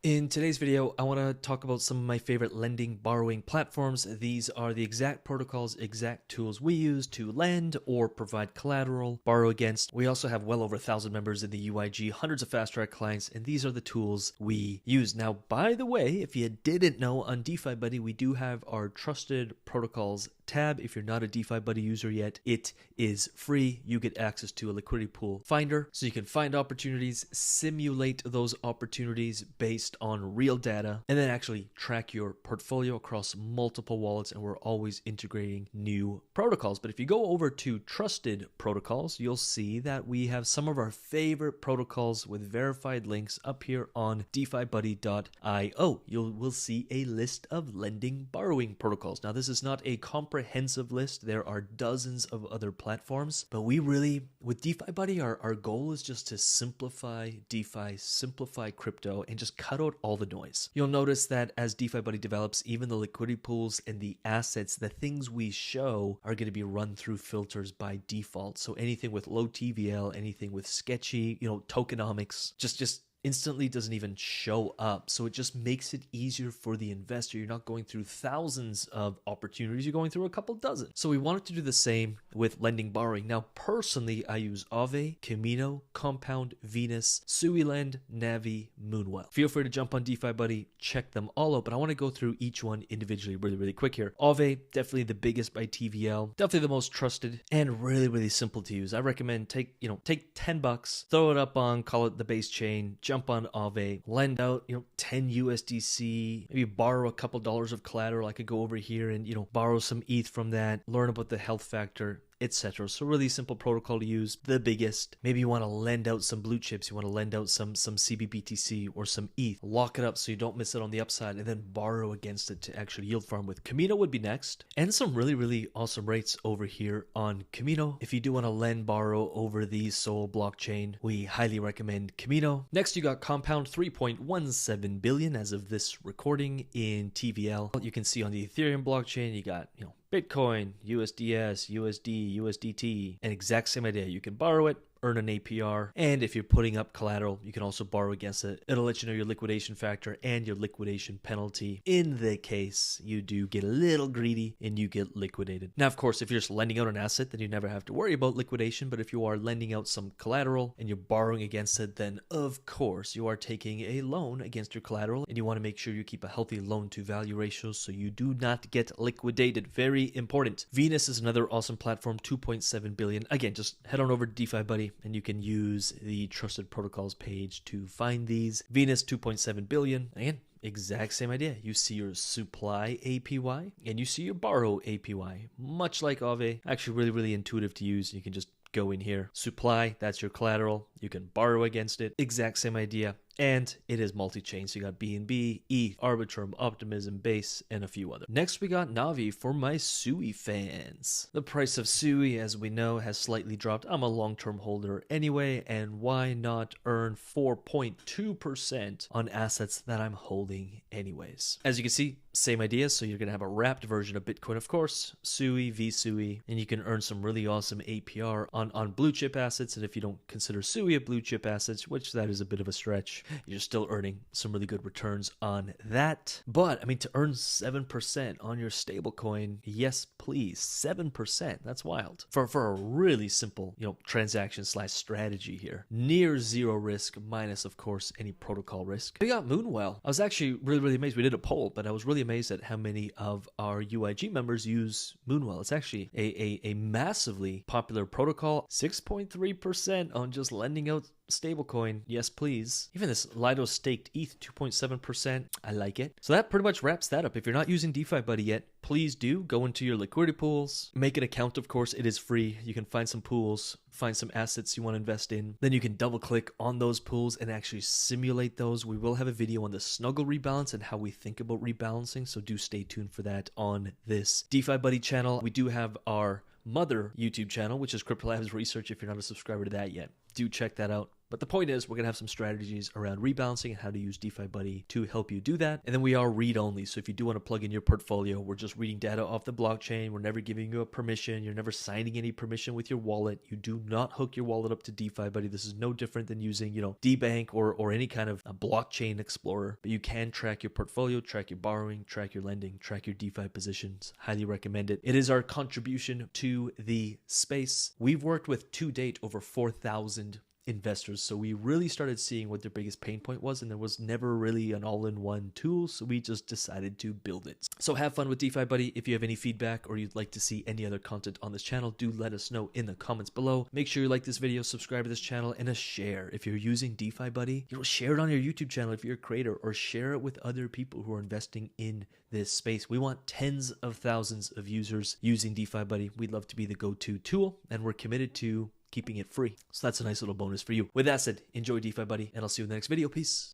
In today's video, I want to talk about some of my favorite lending borrowing platforms. These are the exact protocols, exact tools we use to lend or provide collateral, borrow against. We also have well over 1,000 members in the UIG, hundreds of fast track clients, and these are the tools we use. Now, by the way, if you didn't know, on DeFi Buddy, we do have our trusted protocols tab. If you're not a DeFi Buddy user yet, it is free. You get access to a liquidity pool finder, so you can find opportunities, simulate those opportunities based on real data, and then actually track your portfolio across multiple wallets. And we're always integrating new protocols. But if you go over to trusted protocols, you'll see that we have some of our favorite protocols with verified links up here on DefiBuddy.io. We'll see a list of lending borrowing protocols. Now, this is not a comprehensive list. There are dozens of other platforms, but we really, with DeFi Buddy, our goal is just to simplify DeFi, simplify crypto, and just cut out all the noise. You'll notice that as DeFi Buddy develops, even the liquidity pools and the assets, the things we show are going to be run through filters by default. So anything with low TVL, anything with sketchy, tokenomics, just instantly doesn't even show up. So it just makes it easier for the investor. You're not going through thousands of opportunities, you're going through a couple dozen. So we wanted to do the same with lending borrowing. Now, personally, I use Aave, Kamino, Compound, Venus, Sui, Navi, Moonwell. Feel free to jump on DeFi Buddy, check them all out, but I want to go through each one individually really quick here. Aave, definitely the biggest by TVL, definitely the most trusted, and really simple to use. I recommend take $10, throw it up on, call it the base chain, jump on Aave, lend out, 10 USDC, maybe borrow a couple dollars of collateral. I could go over here and, borrow some ETH from that, learn about the health factor, etc. So really simple protocol to use, the biggest. Maybe you want to lend out some blue chips, you want to lend out some CBBTC or some ETH, lock it up so you don't miss it on the upside, and then borrow against it to actually yield farm with. Kamino would be next, and some really awesome rates over here on Kamino. If you do want to lend, borrow over the Sol blockchain, we highly recommend Kamino. Next, you got Compound, 3.17 billion as of this recording in TVL. You can see on the Ethereum blockchain, you got, Bitcoin, USDS, USD, USDT, an exact same idea. You can borrow it, earn an APR, and if you're putting up collateral, you can also borrow against it. It'll let you know your liquidation factor and your liquidation penalty in the case you do get a little greedy and you get liquidated. Now, of course, if you're just lending out an asset, then you never have to worry about liquidation. But if you are lending out some collateral and you're borrowing against it, then of course you are taking a loan against your collateral, and you want to make sure you keep a healthy loan to value ratio so you do not get liquidated. Very important. Venus is another awesome platform, 2.7 billion. Again, just head on over to DeFi Buddy and you can use the trusted protocols page to find these. Venus, 2.7 billion. Again, exact same idea. You see your supply APY and you see your borrow APY, much like Aave. Actually really intuitive to use. You can just go in here, supply, that's your collateral, you can borrow against it, exact same idea. And it is multi-chain, so you got BNB, ETH, Arbitrum, Optimism, Base, and a few other. Next, we got Navi for my Sui fans. The price of Sui, as we know, has slightly dropped. I'm a long-term holder anyway, and why not earn 4.2% on assets that I'm holding anyways? As you can see, same idea, so you're going to have a wrapped version of Bitcoin, of course, Sui, vSui, and you can earn some really awesome APR on blue chip assets. And if you don't consider Sui a blue chip asset, which that is a bit of a stretch, you're still earning some really good returns on that. But I mean, to earn 7% on your stablecoin, yes please, 7%, that's wild for a really simple transaction / strategy here. Near zero risk, minus of course any protocol risk. We got Moonwell. I was actually really amazed. We did a poll, but I was really amazed at how many of our UIG members use Moonwell. It's actually a massively popular protocol. 6.3% on just lending out stablecoin, yes please. Even this Lido staked ETH, 2.7%, I like it. So that pretty much wraps that up. If you're not using DeFi Buddy yet, please do go into your liquidity pools, make an account. Of course, it is free. You can find some pools, find some assets you want to invest in. Then you can double click on those pools and actually simulate those. We will have a video on the snuggle rebalance and how we think about rebalancing, so do stay tuned for that on this DeFi Buddy channel. We do have our mother YouTube channel, which is Crypto Labs Research. If you're not a subscriber to that yet, do check that out. But the point is, we're going to have some strategies around rebalancing and how to use DefiBuddy to help you do that. And then we are read-only. So if you do want to plug in your portfolio, we're just reading data off the blockchain. We're never giving you a permission. You're never signing any permission with your wallet. You do not hook your wallet up to DefiBuddy. This is no different than using, DBank or any kind of a blockchain explorer. But you can track your portfolio, track your borrowing, track your lending, track your DeFi positions. Highly recommend it. It is our contribution to the space. We've worked with, to date, over 4,000 investors. So we really started seeing what their biggest pain point was, and there was never really an all-in-one tool. So we just decided to build it. So have fun with DefiBuddy. If you have any feedback or you'd like to see any other content on this channel, do let us know in the comments below. Make sure you like this video, subscribe to this channel, and a share. If you're using DefiBuddy, share it on your YouTube channel if you're a creator, or share it with other people who are investing in this space. We want tens of thousands of users using DefiBuddy. We'd love to be the go-to tool, and we're committed to keeping it free. So that's a nice little bonus for you. With that said, enjoy DefiBuddy, and I'll see you in the next video. Peace.